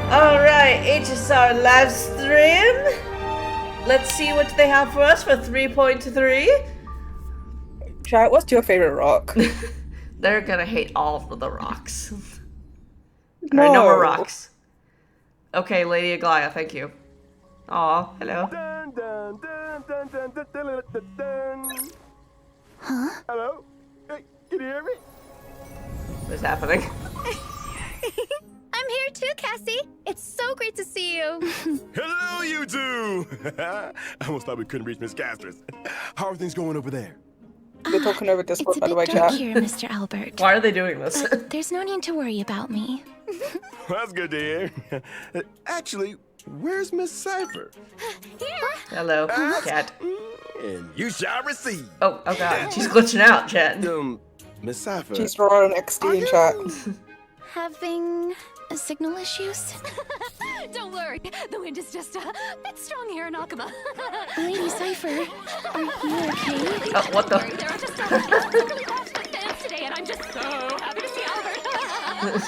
Alright, HSR live stream. Let's see what they have for us for 3.3. Chat, what's your favorite rock? They're gonna hate all of the rocks. No. Alright, no more rocks. Okay, Lady Aglaia, thank you. Aw, hello. Huh? Hello? Hey, can you hear me? What's happening? I'm here too, Cassie. It's so great to see you. Hello, you two! I almost thought we couldn't reach Miss Castris. How are things going over there? We're talking over Discord, It's a by the way, bit dark chat. here, Mr. Albert. Why are they doing this? There's no need to worry about me. That's good to hear. Actually, where's Miss Cypher? Here. Hello, chat. And you shall receive. Oh god, she's glitching out, chat. Miss Cypher. She's rolling XD in chat. Having signal issues? Don't worry, the wind is just a bit strong here in Akama. Lady Cypher, are you okay? Oh, what the? There are just some really passionate fans today, and I'm just so happy to see Albert.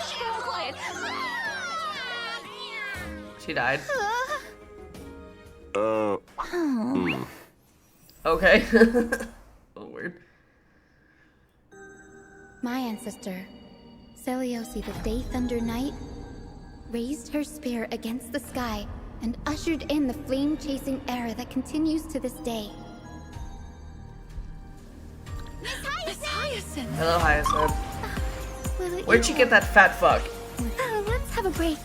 Shh, quiet. She died. Oh. Okay. Oh, weird. My ancestor, Seliosi the Day Thunder Knight, raised her spear against the sky and ushered in the flame-chasing era that continues to this day. Miss Hyacinth! Hello, Hyacinth. Will Where'd you get that fat fuck? Let's have a break.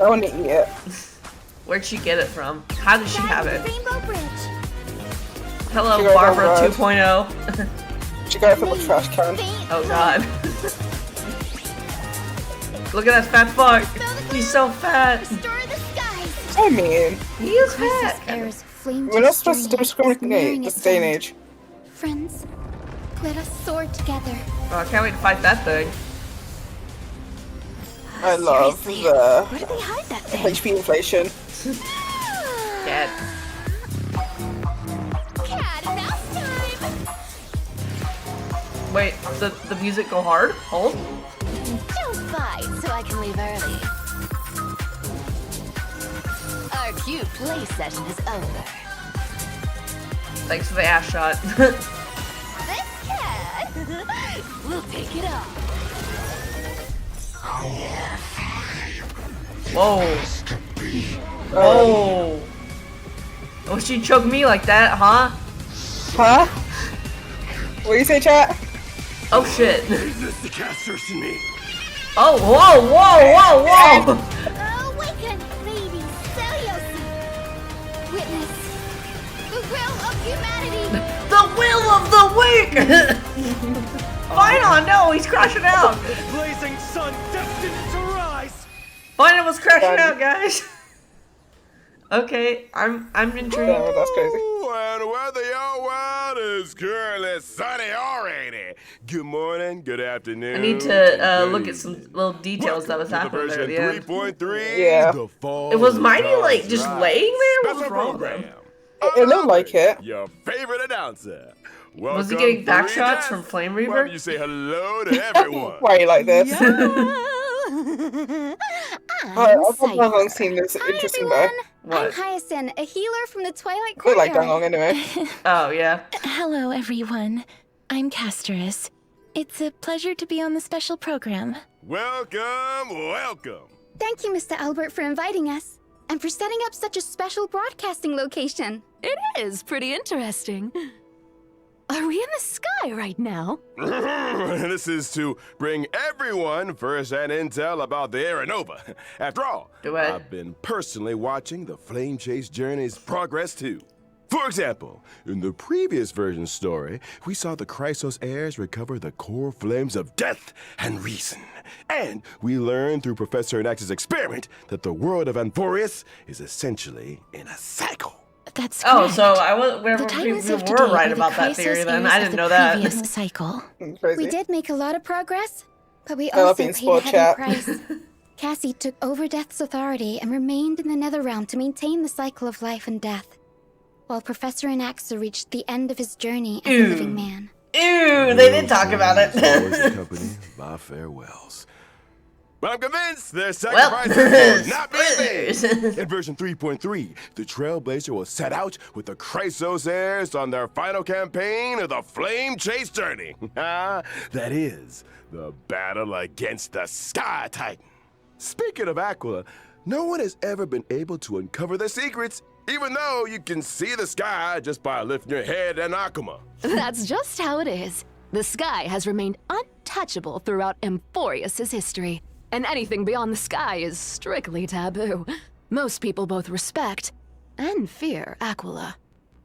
I want to eat it. Where'd she get it from? How did she have it? Rainbow Bridge. Hello, She got it Barbara from 2.0. She got it from a trash can. Oh god. Look at that fat fuck. He's so fat. Restore the skies. I mean, He is Crisis fat. era's flame we're not supposed to journey is discriminate nearing this its day and end. age. Friends, let us soar together. Oh, I can't wait to fight that thing. I love Seriously, the where did they hide that thing? HP inflation. Cat. Cat and mouse time. Wait, the music go hard? Hold? Don't fight so I can leave early. Our cute play session is over. Thanks for the ass shot. This cat will take it off. Whoa. Whoa. Oh, she choked me like that, huh? Huh? What do you say, chat? Oh shit. Resist the Castris in me. Oh, whoa, whoa, whoa, whoa. Awaken, Lady Seliosi. Witness the will of humanity. The will of the weak. PHAINON, no, he's crashing out. Blazing sun destined to rise. PHAINON was crashing out, guys. Okay, I'm intrigued. Oh, that's crazy. And whether your world is currently sunny or rainy, good morning, good afternoon. I need to look at some little details that was happening there at the end. 3.3. Yeah. The fall It was of Mighty God's like just rise. laying there? What was Special wrong with him? program. It looked like it. Your favorite announcer. Was he Welcome, getting back Free shots Guest. from Flame Why Reaver? don't you say hello to everyone? Why are you like this? I'm I've not Cypher. long seen this Hi, interesting guy. everyone. I'm What? Hyacinth, a healer from the Twilight Look like Courtyard. Dangong anyway. Oh, yeah. Hello, everyone. I'm Castris. It's a pleasure to be on the special program. Welcome, welcome. Thank you, Mr. Albert, for inviting us and for setting up such a special broadcasting location. It is pretty interesting. Are we in the sky right now? This is to bring everyone first-hand intel about the Aeronova. After all, Do I? I've been personally watching the Flame Chase Journey's progress too. For example, in the previous version story, we saw the Chrysos heirs recover the core flames of death and reason. And we learned through Professor Anax's experiment that the world of Anforius is essentially in a cycle. That's Oh, correct. so I was. The Titans We of were today right are the about that Chrysos theory then. heirs I of didn't the know that. previous cycle. Crazy. We did make a lot of progress, but we I love also being paid a spoiled, heavy chat. price. Cassie took over Death's authority and remained in the Netherrealm to maintain the cycle of life and death, while Professor Anaxa reached the end of his journey as a living man. Ew, they did talk about it. Always accompanied by farewells. But I'm convinced their Well, sacrifices will not be spoilers. in vain. In version 3.3, the Trailblazer will set out with the Chrysos heirs on their final campaign of the Flame Chase Journey. That is, the battle against the Sky Titan. Speaking of Aquila, no one has ever been able to uncover their secrets, even though you can see the sky just by lifting your head and Akuma. That's just how it is. The sky has remained untouchable throughout Amphorius' history, and anything beyond the sky is strictly taboo. Most people both respect and fear Aquila.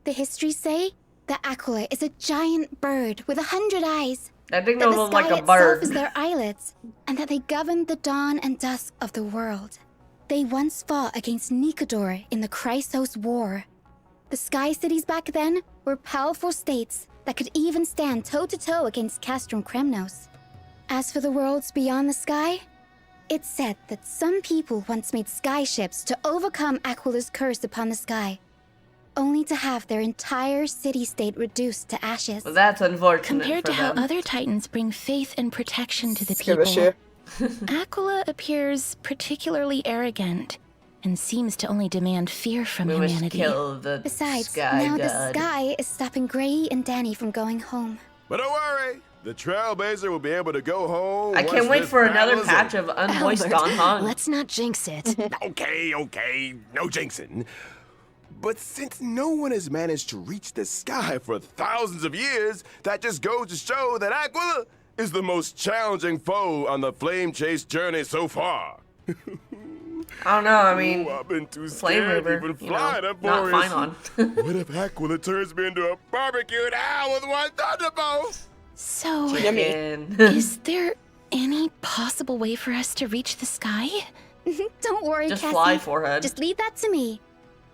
The histories say that Aquila is a giant bird with 100 eyes. I think That they the look sky like a itself bird. is their eyelids, and that they govern the dawn and dusk of the world. They once fought against Nikodor in the Chrysos War. The Sky Cities back then were powerful states that could even stand toe-to-toe against Castrum Kremnos. As for the worlds beyond the sky, it's said that some people once made skyships to overcome Aquila's curse upon the sky, only to have their entire city-state reduced to ashes. Well, that's unfortunate Compared for to how them. other titans bring faith and protection to the Give a people, shit. Aquila appears particularly arrogant and seems to only demand fear from We must humanity. kill the Besides, sky now god. the sky is stopping Gray and Danny from going home. But don't worry, the Trailblazer will be able to go home. I can't once wait this for another battle is patch over. of unvoiced Albert, Don Han. let's not jinx it. Okay, no jinxing. But since no one has managed to reach the sky for thousands of years, that just goes to show that Aquila is the most challenging foe on the Flame Chase journey so far. I don't know, I mean, Ooh, I've been too Flame scared to Reaper, even you fly know, that not forest. Phainon. What if Aquila turns me into a barbecued owl with one thunderbolt? So, Chicken. is there any possible way for us to reach the sky? Don't worry, Just Cassie. fly, forehead. Just leave that to me.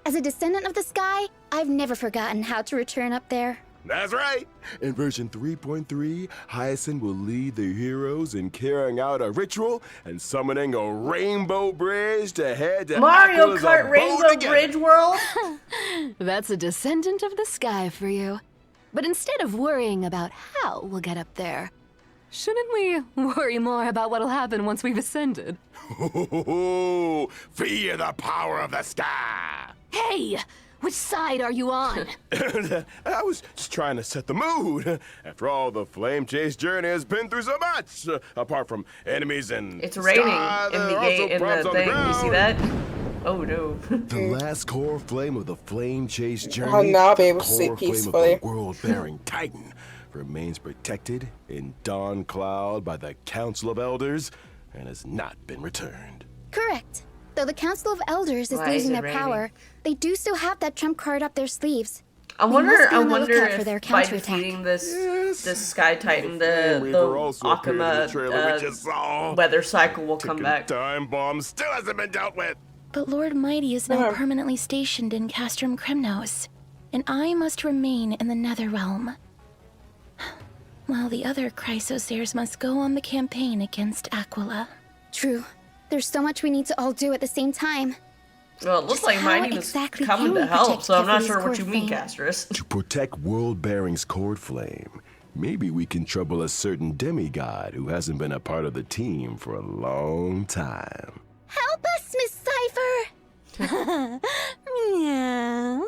As a descendant of the sky, I've never forgotten how to return up there. That's right. In version 3.3, Hyacinth will lead the heroes in carrying out a ritual and summoning a rainbow bridge to head to Mario Aquila's Kart abode Rainbow together. Bridge World? That's a descendant of the sky for you. But instead of worrying about how we'll get up there, shouldn't we worry more about what'll happen once we've ascended? Fear the power of the sky. Hey! Which side are you on? I was just trying to set the mood. After all, the Flame Chase journey has been through so much. Apart from enemies and It's raining sky, in there the are also gate in problems the on thing. You see ground. that? Oh no. The last core flame of the Flame Chase journey, I'll now be able the to sleep core flame peacefully. of the world-bearing Titan, remains protected in Dawn Cloud by the Council of Elders and has not been returned. Correct. Though the Council of Elders is Why is losing it their raining? power, they do still have that trump card up their sleeves. I We wonder must be on the lookout if for their by counterattack. defeating this Yes. this Sky Titan, Flame the Reaper also appeared in the Akuma trailer we just saw. weather cycle will come Ticking back. time bomb still hasn't been dealt with. But Lord Mighty is now Yeah. permanently stationed in Castrum Kremnos, and I must remain in the Netherrealm. While the other Chrysos heirs must go on the campaign against Aquila. True. There's so much we need to all do at the same time. Well, it looks Just like how Mighty was exactly coming can to we help, protect so I'm not Tiffany's sure what core you mean, flame? Casterus. To protect World Bearing's cord flame, maybe we can trouble a certain demigod who hasn't been a part of the team for a long time. Help us, Miss Cypher! Meow.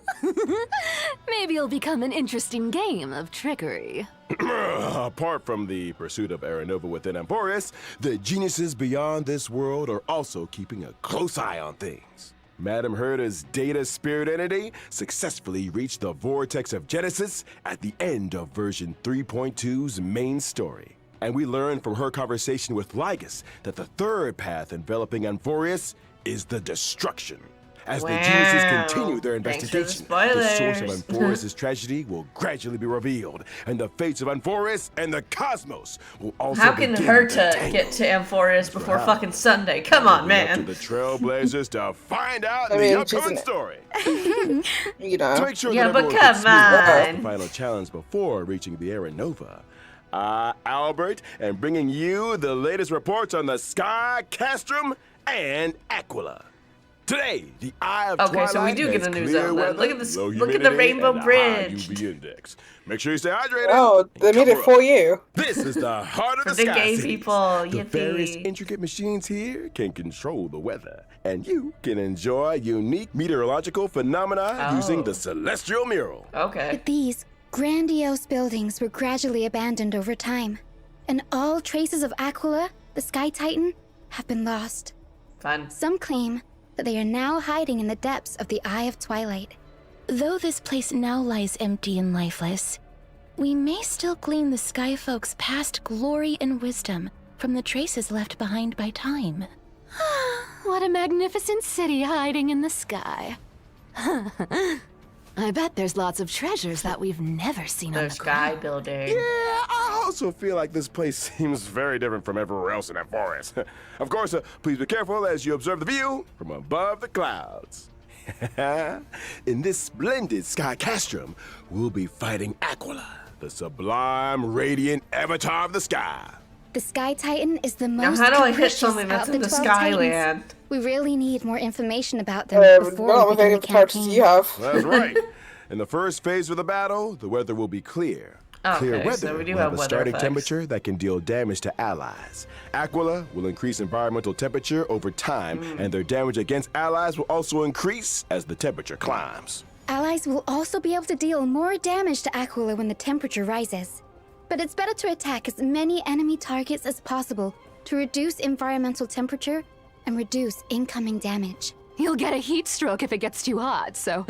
Maybe it'll become an interesting game of trickery. Apart from the pursuit of Aranova within Amphorius, the geniuses beyond this world are also keeping a close eye on things. Madame Herta's data spirit entity successfully reached the vortex of Genesis at the end of version 3.2's main story. And we learned from her conversation with Lygus that the third path enveloping Amphorius is the destruction. As the geniuses Wow. continue their Thanks for the investigation, the source of spoilers. Amphorius' tragedy will gradually be revealed, and the fates of Amphorius and the cosmos will also How can begin Herta to tangle. get to Amphorius before Wow. fucking Sunday? Come on, Leave it up man. to the Trailblazers to find out I the mean, upcoming isn't it? story. You know. To make sure Yeah, that but everyone come can smoothly pass on. the final challenge before reaching the Aranova, Albert, and bringing you the latest reports on the Sky, Castrum, and Aquila. Today, the Eye of Okay, Twilight so we do get has a new clear zone then. weather, Look at this. low Look at the humidity, Rainbow and a high Bridge. UV index. Make sure you stay hydrated. Oh, and they made cover it for up. you. This is the heart of For the the Sky gay Cities. people, The various yippee. intricate machines here can control the weather, and you can enjoy unique meteorological phenomena using the celestial mural. Okay. But these grandiose buildings were gradually abandoned over time, and all traces of Aquila, the Sky Titan, have been lost. Fun. Some claim that they are now hiding in the depths of the Eye of Twilight. Though this place now lies empty and lifeless, we may still glean the Sky Folk's past glory and wisdom from the traces left behind by time. What a magnificent city hiding in the sky. I bet there's lots of treasures that we've never seen on The the Sky ground. Building. Yeah, I also feel like this place seems very different from everywhere else in that forest. Of course, please be careful as you observe the view from above the clouds. In this splendid sky castrum, we'll be fighting Aquila, the sublime, radiant avatar of the sky. The Sky Titan is the Now, most how do I hit capricious something out that's of in the the 12 Skyland? Titans. We really need more information about them Not before we with begin any the of the characters campaign. you have. That's right. In the first phase of the battle, the weather will be clear. Clear Okay, weather so we do will have have a weather starting effects. temperature that can deal damage to allies. Aquila will increase environmental temperature over time, and their damage against allies will also increase as the temperature climbs. Allies will also be able to deal more damage to Aquila when the temperature rises. But it's better to attack as many enemy targets as possible to reduce environmental temperature and reduce incoming damage. You'll get a heat stroke if it gets too hot, so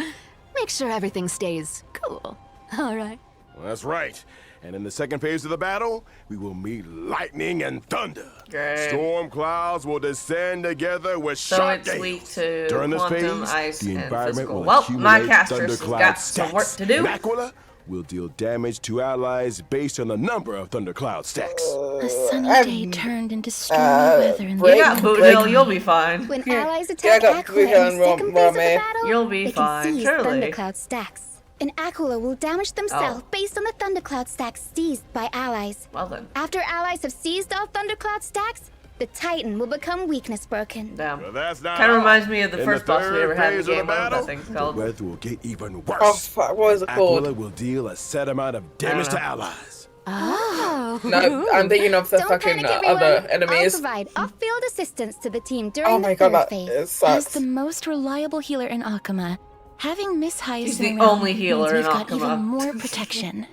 make sure everything stays cool. All right. Well, that's right. And in the second phase of the battle, we will meet lightning and thunder. Great. Storm clouds will descend together with So sharp it's gales. weak to During this quantum, phase, ice, the and environment physical. will Well, my accumulate casters thundercloud got some work stacks. to do. And Aquila will deal damage to allies based on the number of thundercloud stacks. A sunny day turned into stormy weather in the You got Boot Hill, you'll be fine. When allies I attack got Aquila in the Buhan second phase of the Rame. battle, You'll be they fine, can seize surely. thundercloud stacks. And Aquila will damage themselves based on the thundercloud stacks seized by allies. Well then. After allies have seized all thundercloud stacks, the Titan will become weakness broken. Damn. But that's not Kind of all. reminds me of the In first boss we third ever had in the phase of game. What battle, that thing's the called? weather will get even worse. Oh, fuck. What is it Aquila called? will deal a set amount of damage to allies. Oh. No, I'm thinking of the Don't fucking panic, everyone. other I'll enemies. provide off-field assistance to the team during Oh my the god, third that phase. it As sucks. the most reliable healer in Akama, having Miss She's Hyacinth the around only healer means in we've got Akama. even more protection.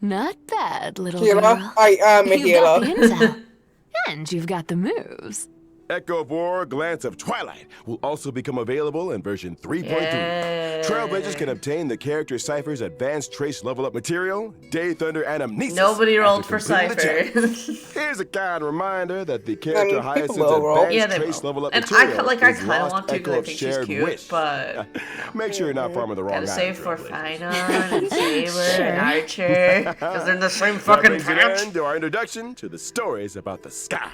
Not bad, little Healer? girl. I am a You've got the healer. intel. And you've got the moves. Echo Bore Glance of Twilight will also become available in version 3.3. Yay. Trailblazers can obtain the character Cypher's advanced trace level up material, Day Thunder and Amnesis. Nobody rolled after for completing the Cypher. challenge. Here's a kind reminder that the character people Hyacinth's will roll. advanced Yeah, they trace will. level up And I material ca- like, I is kinda Lost want to 'cause Echo I of think she's Shared cute, Wish. but Make sure you're not farming the wrong gotta guy. save for Trailblazers. PHAINON and Saber and Archer. Because they're in the same That fucking brings an patch. end to our introduction to the stories about the sky.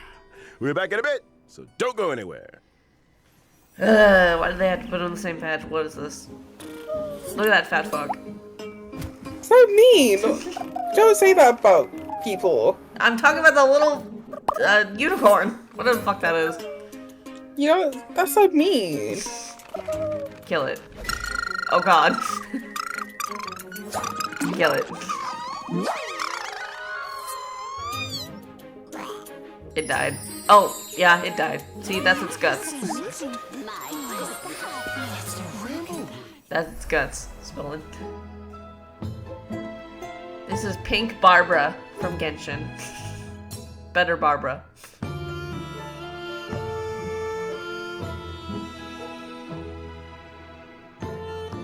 We'll be back in a bit, so don't go anywhere. Why did they have to put it on the same patch? What is this? Look at that fat fuck. So mean. Don't say that about people. I'm talking about the little unicorn. Whatever the fuck that is. You know, that's so mean. Kill it. Oh god. Kill it. It died. Oh, yeah, it died. See, that's its guts. That's its guts. Spilling. This is Pink Barbara from Genshin. Better Barbara.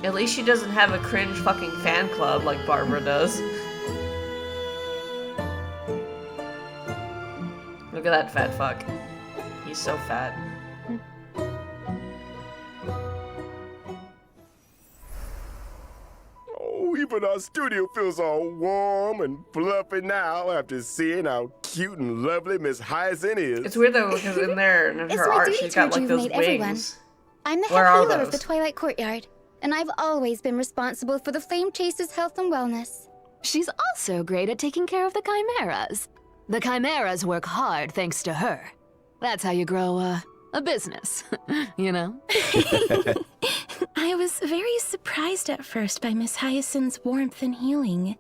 At least she doesn't have a cringe fucking fan club like Barbara does. Look at that fat fuck. He's so fat. Oh, even our studio feels all warm and fluffy now after seeing how cute and lovely Miss Hyacinth is. It's weird though because in there in It's her my art duty she's to got like those rejuvenate everyone. wings. I'm the Where head are healer of the those? Twilight Courtyard, and I've always been responsible for the Flame Chaser's health and wellness. She's also great at taking care of the chimeras. The chimeras work hard thanks to her. That's how you grow a a business, you know? I was very surprised at first by Miss Hyacinth's warmth and healing.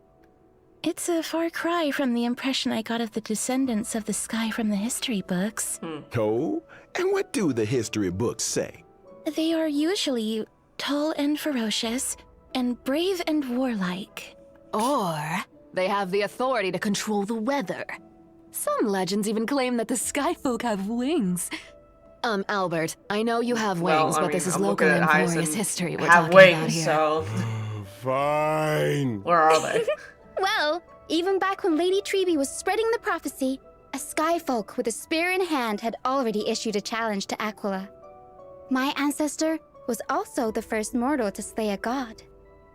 It's a far cry from the impression I got of the descendants of the sky from the history books. Oh? And what do the history books say? They are usually tall and ferocious, and brave and warlike. Or they have the authority to control the weather. Some legends even claim that the sky folk have wings. Albert, I know you have wings, but this is I'm local looking at Emporius Hyacinth history we're have talking about wings, here. so Fine. where are they? Well, even back when Lady Treby was spreading the prophecy, a sky folk with a spear in hand had already issued a challenge to Aquila. My ancestor was also the first mortal to slay a god.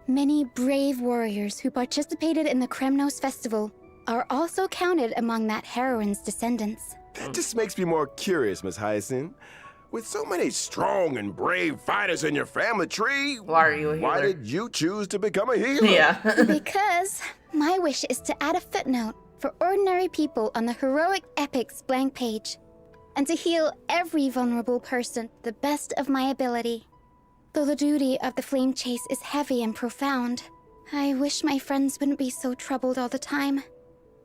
Many brave warriors who participated in the Kremnos festival are also counted among that heroine's descendants. That just makes me more curious, Miss Hyacinth. With so many strong and brave fighters in your family tree, Why are you a why healer? did you choose to become a healer? Yeah. Because my wish is to add a footnote for ordinary people on the heroic epics blank page, and to heal every vulnerable person to the best of my ability. Though the duty of the flame chase is heavy and profound, I wish my friends wouldn't be so troubled all the time.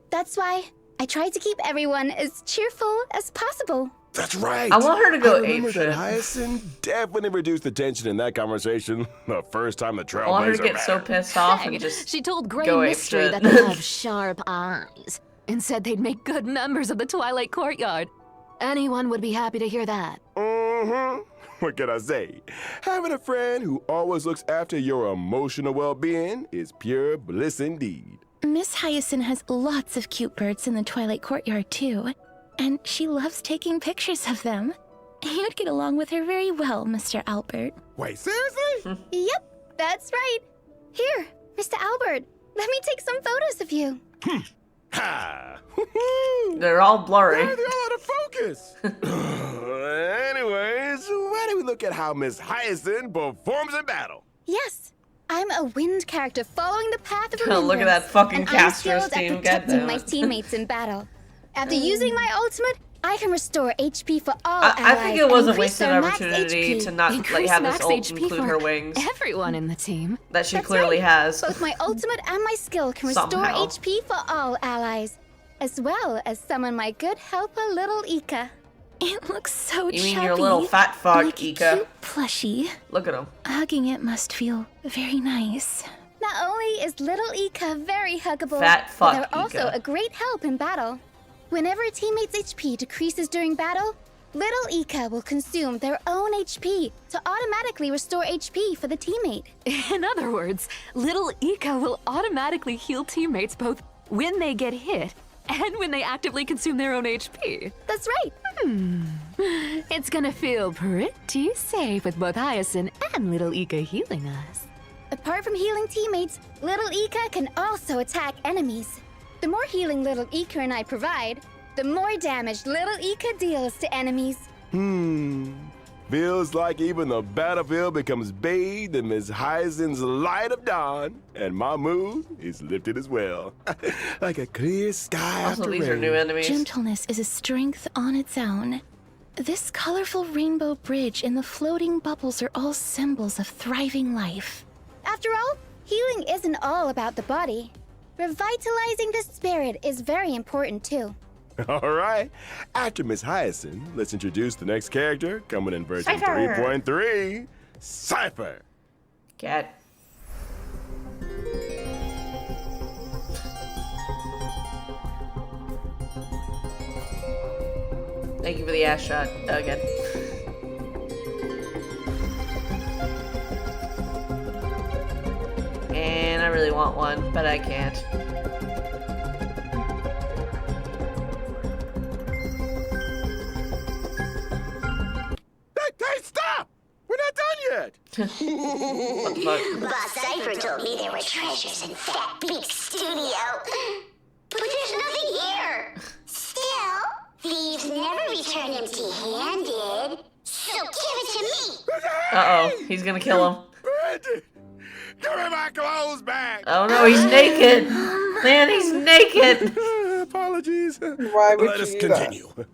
That's why I try to keep everyone as cheerful as possible. That's right. I want her to go I remember that apeshit. Hyacinth definitely reduced the tension in that conversation the first time the I want her to Trailblazer get so ran. pissed off Dang, and just she told Grey go Mystery apeshit. that they have sharp eyes, and said they'd make good members of the Twilight Courtyard. Anyone would be happy to hear that. Mm-hmm. What can I say? Having a friend who always looks after your emotional well-being is pure bliss indeed. Miss Hyacinth has lots of cute birds in the Twilight Courtyard, too. And she loves taking pictures of them. You'd get along with her very well, Mr. Albert. Wait, seriously? Yep, that's right. Here, Mr. Albert, let me take some photos of you. Ha! they're all blurry. Why are they all out of focus? Anyways, why don't we look at how Miss Hyacinth performs in battle? Yes, I'm a wind character following the path of remembrance. Look at that fucking and I'm Castro's skilled team, at protecting goddamn my it. teammates in battle. After using my ultimate, I can restore HP for all I allies think it was and a increase wasted their max opportunity HP. to not like Increase have this max ult HP include for her wings Everyone in the team. that she That's clearly right. has. Both my ultimate and my skill can restore Somehow. HP for all allies, as well as summon my good helper, Little Ika. It looks so You mean chubby. your little fat fuck, like a Ika? cute plushie. Look at him. Hugging it must feel very nice. Not only is Little Ika very huggable, Fat but fuck they're also Ika. a great help in battle. Whenever a teammate's HP decreases during battle, Little Ika will consume their own HP to automatically restore HP for the teammate. In other words, little Ika will automatically heal teammates both when they get hit and when they actively consume their own HP. That's right. It's gonna feel pretty safe with both Hyacinth and little Ika healing us. Apart from healing teammates, Little Ika can also attack enemies. The more healing Little Ika and I provide, the more damage Little Ika deals to enemies. Feels like even the battlefield becomes bathed in Miss Hyacinth's light of dawn, and my mood is lifted as well. Like a clear sky Also, after these rain. are new enemies. Gentleness is a strength on its own. This colorful rainbow bridge and the floating bubbles are all symbols of thriving life. After all, healing isn't all about the body. Revitalizing the spirit is very important too. All right. After Miss Hyacinth, let's introduce the next character coming in version Cypher. 3.3, Cypher. Cat. Thank you for the ass shot again. And I really want one, but I can't. Hey, stop! We're not done yet. What the fuck? Boss Cypher told me there were treasures in that big studio. But there's nothing here. Still, thieves never return empty-handed. So give it to me. Uh-oh, he's gonna kill him. Brandon, give me my clothes back. Oh no, he's naked! Man, he's naked! Apologies. Why would Let you us do that? continue.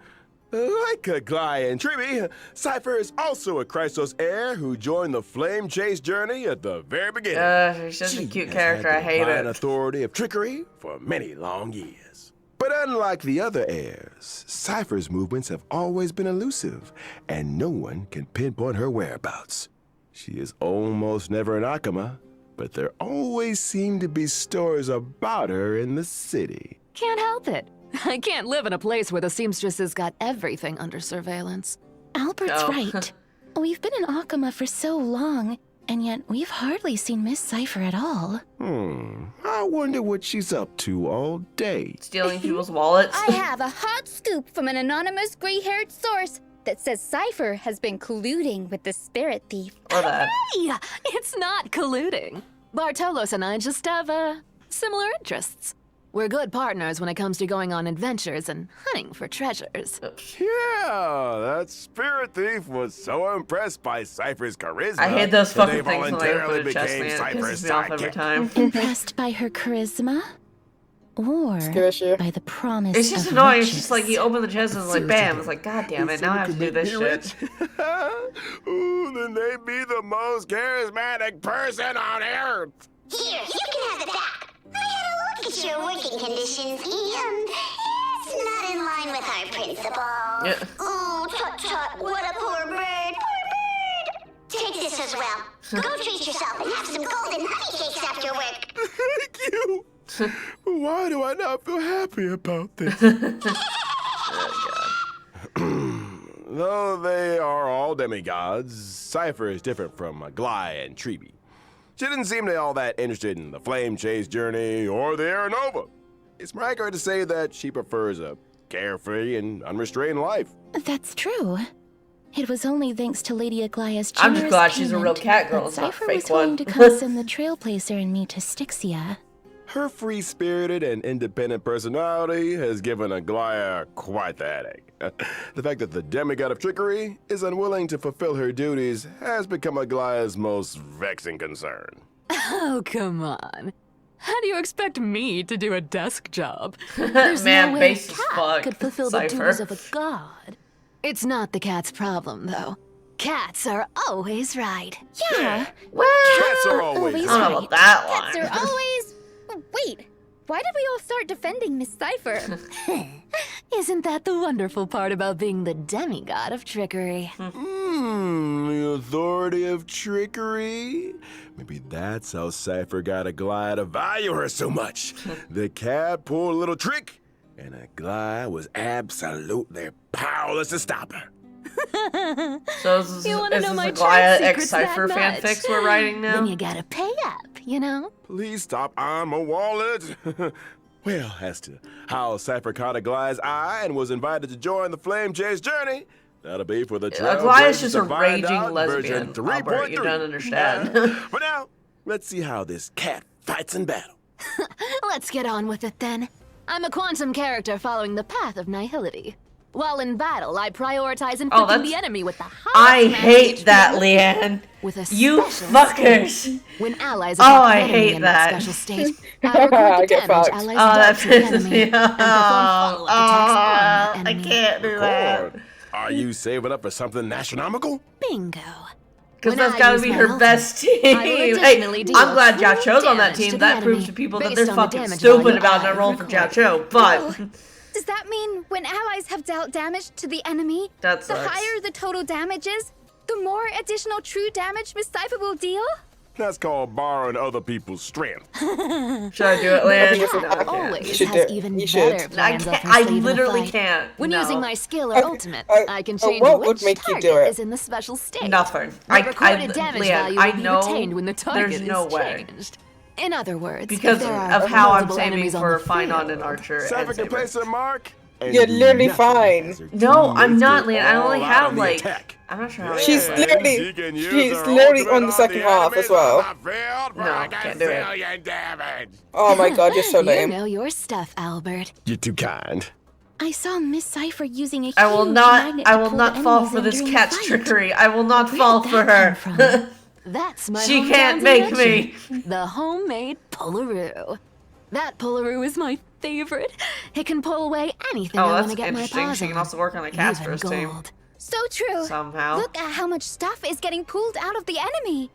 Like Glai and Triby, Cypher is also a Chrysos heir who joined the Flame Chase journey at the very beginning. She's such a She cute has character. had I the hate divine it. authority of trickery for many long years. But unlike the other heirs, Cypher's movements have always been elusive, and no one can pinpoint her whereabouts. She is almost never in Akama, but there always seem to be stories about her in the city. Can't help it. I can't live in a place where the seamstress has got everything under surveillance. Albert's Oh. right. We've been in Akama for so long, and yet we've hardly seen Miss Cypher at all. I wonder what she's up to all day. Stealing people's wallets. I have a hot scoop from an anonymous gray-haired source that says Cypher has been colluding with the spirit thief. Or that. Yeah, it's not colluding. Bartolos and I just have, similar interests. We're good partners when it comes to going on adventures and hunting for treasures. Yeah, that spirit thief was so impressed by Cypher's charisma. I hate those that fucking they things when they voluntarily open a chest became man. It Cypher's pisses me off every sidekick. time. Impressed by her charisma? Or Skirishir. by the promise It's just of annoying. It's riches? just like you open the chest and it's like, bam. It's like, god damn it, now I have to do this shit. Ooh, then they be the most charismatic person on earth. Here, you can have it back. I had a look at your working conditions, and it's not in line with our principles. Yeah. Oh, tut-tut, what a poor bird, poor bird. Take this as well. Go treat yourself and have some golden honey cakes after work. Thank you. Why do I not feel happy about this? Though they are all demigods, Cypher is different from Glai and Triby. She didn't seem to be all that interested in the Flame Chase journey or the Aeronova. It's more accurate to say that she prefers a carefree and unrestrained life. That's true. It was only thanks to Lady Aglaya's I'm just generous glad she's a real payment cat girl, that it's not a Cypher fake was willing one. to come send the Trailblazer and me to Styxia. Her free-spirited and independent personality has given Aglaya quite the headache. The fact that the demigod of trickery is unwilling to fulfill her duties has become Aglaya's most vexing concern. Oh, come on. How do you expect me to do a desk job? There's Man, no way base a as cat fuck, could fulfill Cypher. the duties of a god. It's not the cat's problem, though. Cats are always right. Yeah, Cats are always I always don't know right. about that Cats one. are always... Wait, why did we all start defending Miss Cypher? Isn't that the wonderful part about being the demigod of trickery? The authority of trickery? Maybe that's how Cypher got Aglaya to value her so much. The cat pulled a little trick, and Aglaya was absolutely powerless to stop her. So is this, You wanna is know this my Aglaya trade X secrets that Cypher much? fanfics we're writing now? Then you gotta pay up, you know? Please stop on my wallet. Well, as to how Cypher caught Aglaya's eye and was invited to join the Flame Chase journey, that'll be for the Aglaya's just a to find raging out, version lesbian, Albert, you 3.3. don't understand. For now, let's see how this cat fights in battle. Let's get on with it then. I'm a quantum character following the path of nihility. While in battle, I prioritize inflicting that's- the enemy with the highest I amount of hate HP that, Leanne. with a You special fuckers. state. When allies Oh, attack I an enemy hate in that. special state, I record the Get damage fucked. allies Oh, that dealt to the pisses enemy me and perform follow-up attacks on the I enemy. can't do that. Or are you saving up for something astronomical? Bingo. Because When that's I gotta use be my her ultimate, best team. I will Hey, additionally deal I'm glad Jiao full Cho's on that damage team. to That the proves enemy to people that based they're on the fucking damage stupid value about I not rolling for Jiao record. Cho. But Does that mean when allies have dealt damage to the enemy, That the sucks. higher the total damage is, the more additional true damage Miss Cypher will deal? That's called borrowing other people's strength. should I do it, I Leanne? think it's No, I a- can't. Always You should has do- even you should. better I plans up can't. her I sleeve in a literally fight. can't. When No. using my skill or ultimate, I can change what which would make you target do it? is in the special state. Nothing. The recorded damage Leanne, value I will be know retained when the target there's is no way. changed. In other words, Because if there are of how I'm multiple saving enemies on for the Finon field, and Archer Cypher and can Saber. place a mark. and You're do literally nothing fine. as her No, I'm teammates not, go Leanne. I only all out have on the like attack. I'm not sure how. She's I literally- She can use she's her literally ultimate on the second half as enemies well. on the field for No, a can't do it. gazillion damage. Oh my god, you're so you lame. know your stuff, Albert. You're too kind. I saw Miss Cypher using a I will huge not. magnet I to will pull not the fall enemies for in this during cat's the fight. trickery. I will not Where fall did for that her. come from? That's my She hometown's can't make invention, me. The homemade pullaroo. That pullaroo is my favorite. It can pull away anything Oh, I want that's to get my interesting. paws She can on. also work on the Even Casper's team. gold. So true. Somehow. Look at how much stuff is getting pulled out of the enemy.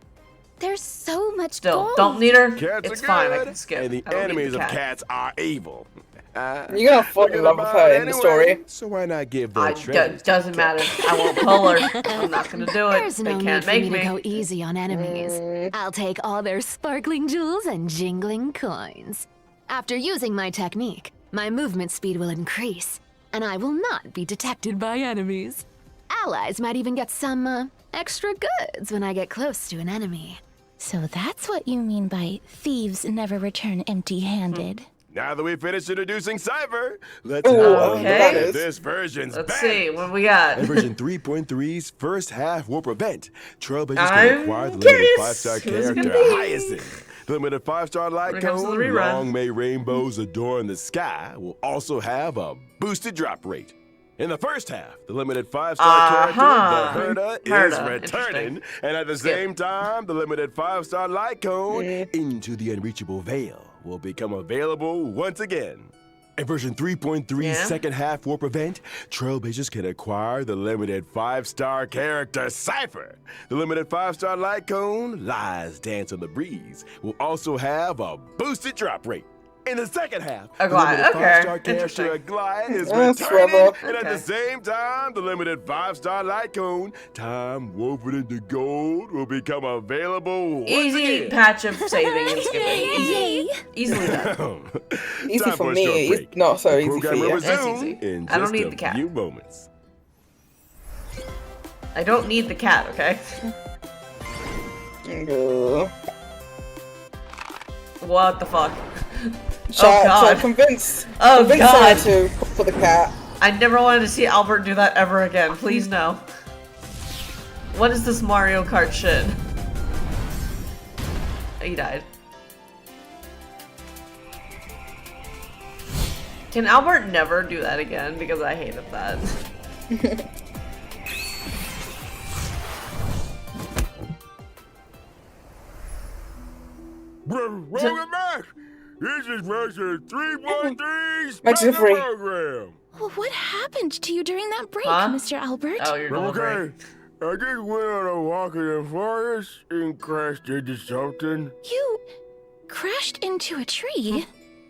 There's so much Still, gold. don't need her. Cats It's are fine. I good, can skip. and the I don't need enemies the of cat. cats are evil. You're gonna fall in love with her in the story. So why not give the Doesn't matter. I won't pull her. I'm not gonna do it. There's They no need can't for make me me. to go easy on enemies. I'll take all their sparkling jewels and jingling coins. After using my technique, my movement speed will increase, and I will not be detected by enemies. Allies might even get some extra goods when I get close to an enemy. So that's what you mean by thieves never return empty-handed. Now that we've finished introducing Cypher, let's Ooh, have a okay. look at That this version's Let's bang. see what we got. In version 3.3's first half will prevent Trailblazers I'm can acquire the limited curious 5-star who's it character gonna be. Hyacinth. The limited 5-star light When it comes to the cone, rerun. long may rainbows adorn the sky, will also have a boosted drop rate. In the first half, the limited 5-star character, the Herda, is Herda, returning. interesting. And at the Skip. same time, the limited 5-star light cone, Into the Unreachable Veil, will become available once again. In version 3.3's Yeah. second half will prevent, Trailblazers can acquire the limited 5-star character Cypher. The limited 5-star light cone, Lies Dance on the Breeze, will also have a boosted drop rate. In the second half, the Aglaia, limited okay, 5-star character interesting. Aglaia is That's returning, clever. and at Okay. the same time, the limited 5-star light cone, Time Woven into Gold, will become available once Easy again. patch of saving and skipping. Easy. Yay! Easily done. Easy Time for a me. short It's break. not so The easy for program will you. That's resume easy. in I don't just need a the cat. few moments. I don't need the cat, okay? What the fuck? Try God. convince Oh, convince God. her to for the cat. I never wanted to see Albert do that ever again. Please no. What is this Mario Kart shit? He died. Can Albert never do that again? Because I hated that. Welcome back! This is version 3.3's Max is free. program. Well, what happened to you during that break, Huh? Mr. Albert? Oh, you're delivering. I just went on a walk in the forest and crashed into something. You crashed into a tree?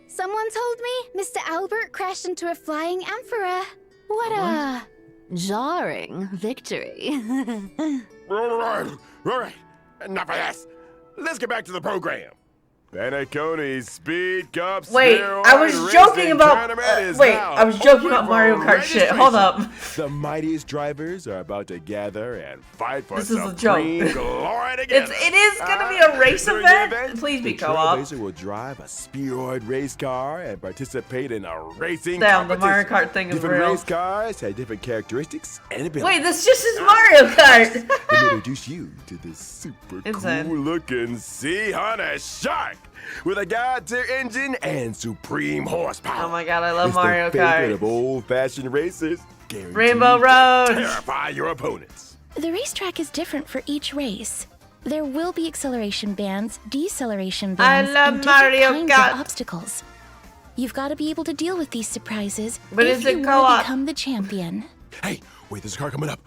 Someone told me Mr. Albert crashed into a flying emperor. What a jarring victory. All right, enough of this. Let's get back to the program. Panaconi's Speed Cup Wait, Steroid I was joking Racing about. Tournament is Wait, now I was joking open about Mario for Kart shit. Hold up. registration. The mightiest drivers are about to gather and fight for This is a supreme joke. glory together. It is gonna be a race During the event. Please be the co-op. Trailblazer will drive a spheroid race car and participate in a racing Damn, the competition. Mario Kart thing is Different real. race cars have different characteristics and abilities. Wait, this just is Mario Kart. Let me introduce you to this super Insane. cool-looking Sea Hunter Shark with a god-tier engine and supreme horsepower. Oh my god, I love It's Mario the favorite Kart. of old-fashioned racers. Guaranteed Rainbow to Road. Terrify your opponents. The racetrack is different for each race. There will be acceleration bands, deceleration I bands, love and different Mario kinds Kart. of obstacles. You've got to be able to deal with these surprises But if is it you want co-op? to become the champion. Hey, wait, there's a car coming up.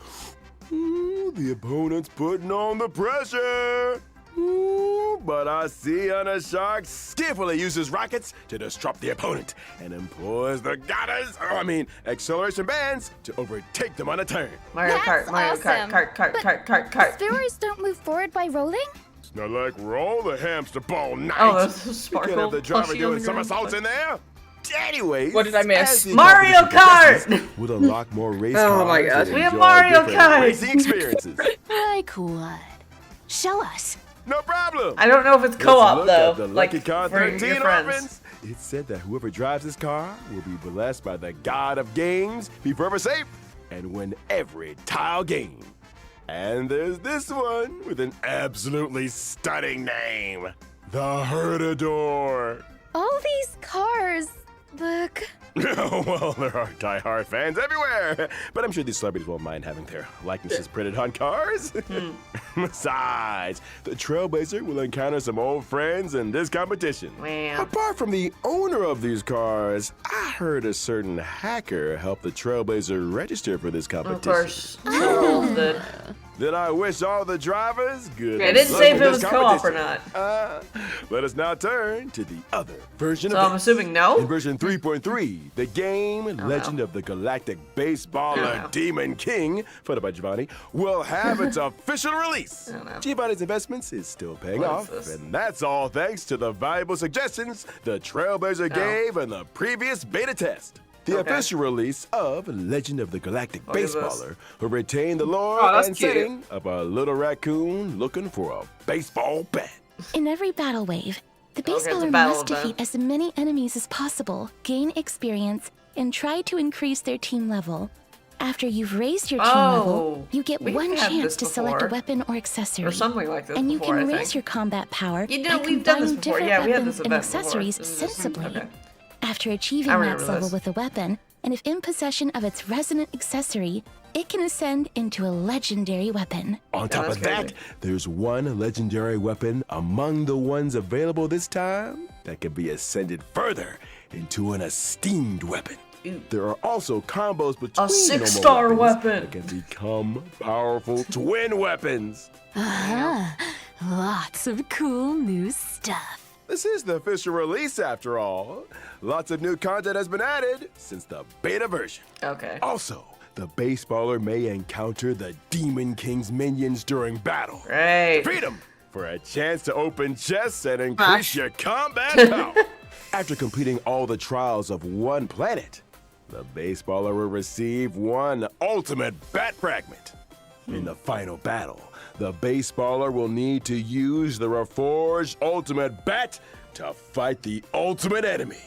Ooh, the opponent's putting on the pressure. Ooh, but I see Hunter Shark skillfully uses rockets to disrupt the opponent and employs the acceleration bands to overtake them on a turn. Mario That's Kart, Mario awesome. Kart. Spheroids don't move forward by rolling? It's not like roll the hamster ball night. Oh, that's You sparkle. can't have the driver pushing on doing the ground. somersaults in there. Anyways, What did I miss? as the Mario competition Kart! progresses, We'll unlock more race Oh my cars God. and We have enjoy Mario different Kart. racing experiences. Like what? Show us. No problem. I don't know if it's Let's co-op look though. at the Like Lucky Car for 13 your friends. opens. It's said that whoever drives this car will be blessed by the god of games, be forever safe, and win every tile game. And there's this one with an absolutely stunning name, the Herdador. All these cars. Look. Well, there are die-hard fans everywhere, but I'm sure these celebrities won't mind having their likenesses printed on cars. Besides, the Trailblazer will encounter some old friends in this competition. Wow. Apart from the owner of these cars, I heard a certain hacker help the Trailblazer register for this competition. Of course. Trolls did. Then I wish all the drivers good I didn't luck say if in it this was co-op or competition. not. Let us now turn to the other version So of I'm this. assuming In no? version 3.3, the game Legend of the Galactic Baseballer no. Demon King, funded by Giovanni, will have its official release. no. Giovanni's investments is still paying What off, is this? and that's all thanks to the valuable suggestions the Trailblazer gave in the previous beta test. The Okay. official release of Legend of the Galactic What is this? Baseballer will retain the lore Oh, that's and cute. setting of a little raccoon looking for a baseball bat. In every battle wave, the Okay, it's a baseballer battle must event. defeat as many enemies as possible, gain experience, and try to increase their team level. After you've raised your team level, you get we've one had chance this to select a before. weapon or accessory. Or something like this and you before, can I raise think. your combat power You know, by we've done this combining before. different Yeah, we had weapons this and event before. accessories This is- sensibly. okay. After achieving I max remember level this. with a weapon, and if in possession of its resonant accessory, it can ascend into a legendary weapon. On top that's of that, crazy. there's one legendary weapon among the ones available this time that can be ascended further into an esteemed weapon. There are also combos between A 6-star normal weapons weapon. that can become powerful twin weapons. Lots of cool new stuff. This is the official release after all. Lots of new content has been added since the beta version. Okay. Also, the baseballer may encounter the Demon King's minions during battle. Great. Defeat 'em for a chance to open chests and increase your combat power. After completing all the trials of one planet, the baseballer will receive one ultimate bat fragment. In the final battle, the baseballer will need to use the reforged ultimate bat to fight the ultimate enemy.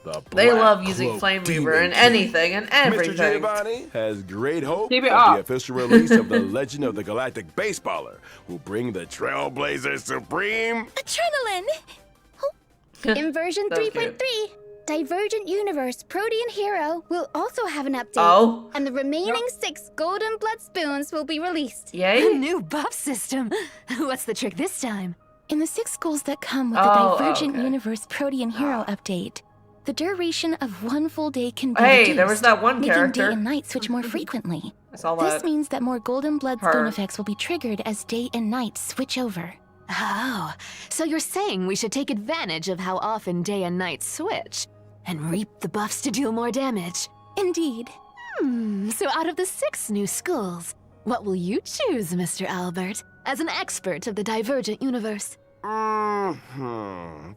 The They Black love using Cloak Flame Demon Reaver in King. anything and Mr. everything. Giovanni has great hope Keep it that up. the official release of the Legend of the Galactic Baseballer will bring the Trailblazer Supreme. Adrenaline! In version That was 3.3, Divergent Universe Protean Hero will also have an update. Oh. And the remaining 6 Golden Blood Spoons will be released. A Yay? new buff system. What's the trick this time? In the 6 goals that come with Oh, the Divergent okay. Universe Protean Hero update, the duration of one full day can be Hey, reduced, there was that one making character. day and night switch more frequently. I saw This that. means that more Golden Blood Her. Spoon effects will be triggered as day and night switch over. Oh, so you're saying we should take advantage of how often day and night switch and reap the buffs to deal more damage. Indeed. So out of the 6 new schools, what will you choose, Mr. Albert, as an expert of the Divergent Universe?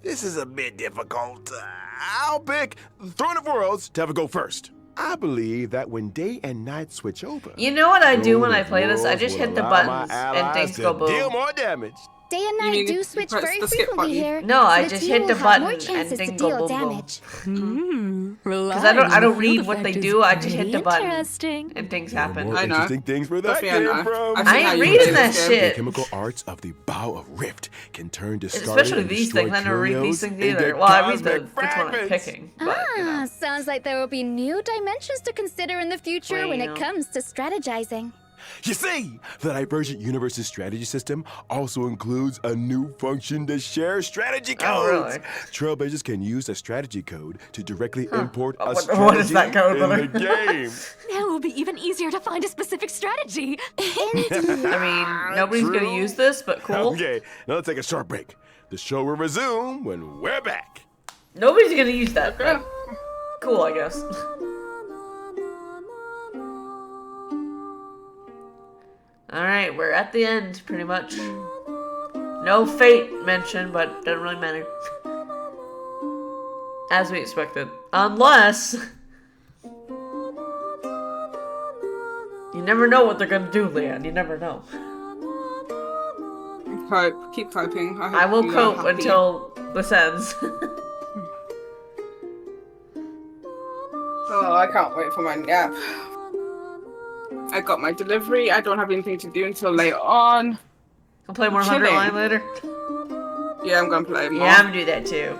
This is a bit difficult. I'll pick Throne of Worlds to have a go first. I believe that when day and night switch over, You know what I do when I Throne of play this? I Worlds just will hit the allow my buttons and allies things to go boom. deal more damage. Day and You night mean do you switch press very the skip frequently button? here. No, so I the just team hit will the have more button and chances thing to go deal boom, boom. damage. Because I don't read what they do. I just hit the button Interesting. and things There are happen. more I know. interesting things where that Trust me, I came know. from. I've I seen how ain't you reading play that this The game. shit. chemical arts of the Bow of Rift can turn discarded Especially and these destroyed things. I never read these curios things into either. Well, I read cosmic which one I'm fragments. picking. But, you know. Ah, sounds like there will be new dimensions to consider in the future when it Well. comes to strategizing. You see, the Divergent Universe's strategy system also includes a new function to share strategy Oh, codes. really? Trailblazers can use a strategy code to directly import a What- strategy what is that code, in brother? the game. Now it will be even easier to find a specific strategy. I mean, nobody's True. gonna use this, but cool. Okay, now let's take a short break. The show will resume when we're back. Nobody's gonna use that. But cool, I guess. Alright, we're at the end, pretty much. No fate mentioned, but doesn't really matter. As we expected. Unless... You never know what they're gonna do, Leon. You never know. Cope. Keep coping. hope I will you are cope happy. until this ends. Oh, I can't wait for my nap. I got my delivery. I don't have anything to do until later on. I'll play more Chilling. 100 Line later. Yeah, I'm gonna play more. Yeah, I'm gonna do that too.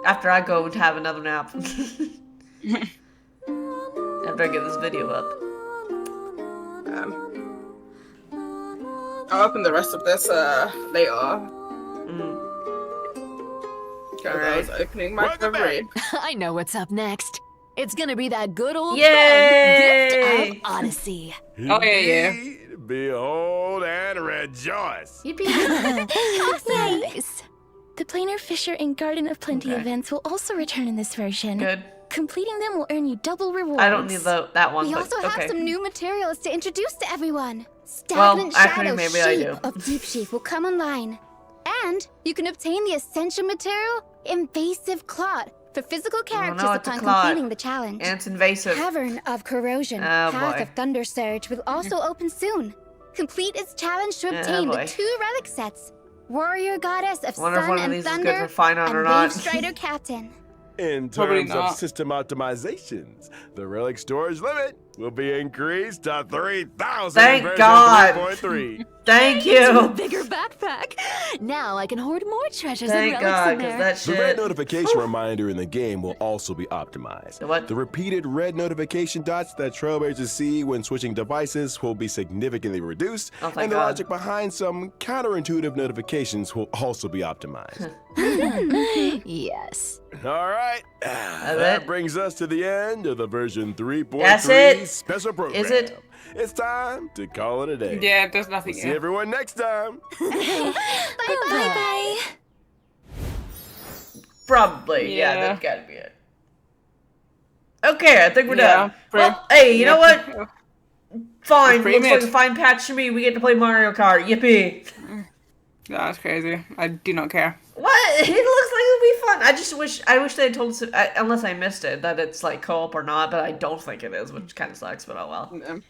After I go to have another nap. After I get this video up. I'll open the rest of this later. Because I was opening my delivery. I know what's up next. It's gonna be that good old Yay! fun gift of Odyssey. Oh, yeah. Indeed, behold and rejoice. Nice. The Planar Fisher and Garden of Plenty Okay. events will also return in this version. Good. Completing them will earn you double rewards. I don't need that one, We but also have okay. some new materials to introduce to everyone. Stagnant actually, Shadow maybe I Sheep do. of Deep Sheep will come online. And you can obtain the essential material, Invasive Clot, for physical characters no, it's a upon clot. completing the challenge. And it's invasive. Cavern of Corrosion, Oh, Path boy. of Thunder Surge will also open soon. Complete its challenge to Oh, obtain boy. the 2 relic sets. Warrior Goddess of Wonder if Sun one of and these is good Thunder, for FAINON or and not. Wave Strider Captain. In Probably terms not. of system optimizations, the relic storage limit will be increased to 3,000 Thank in version God. 3.3. Thank A you. bigger backpack. Now I can hoard more treasures Thank and relics God, in there. because that The red shit. notification reminder in the game will also be optimized. The what? The repeated red notification dots that trailblazers see when switching devices will be significantly reduced, Oh, thank and the God. logic behind some counterintuitive notifications will also be optimized. Yes. All right, That's that it? brings us to the end of the version 3.3 That's it? special program. Is it? It's time to call it a day. Yeah, there's nothing See here. everyone next time. Bye-bye. Probably. Yeah, Yeah. that's gotta be it. Okay, I think we're Yeah, done. pretty- Well, hey, you know what? Fine. pretty Looks like a mid. fine patch to me. We get to play Mario Kart. Yippee. That's crazy. I do not care. What? It looks like it'll be fun. I wish they had told us, unless I missed it, that it's like co-op or not, but I don't think it is, which kind of sucks, but oh well.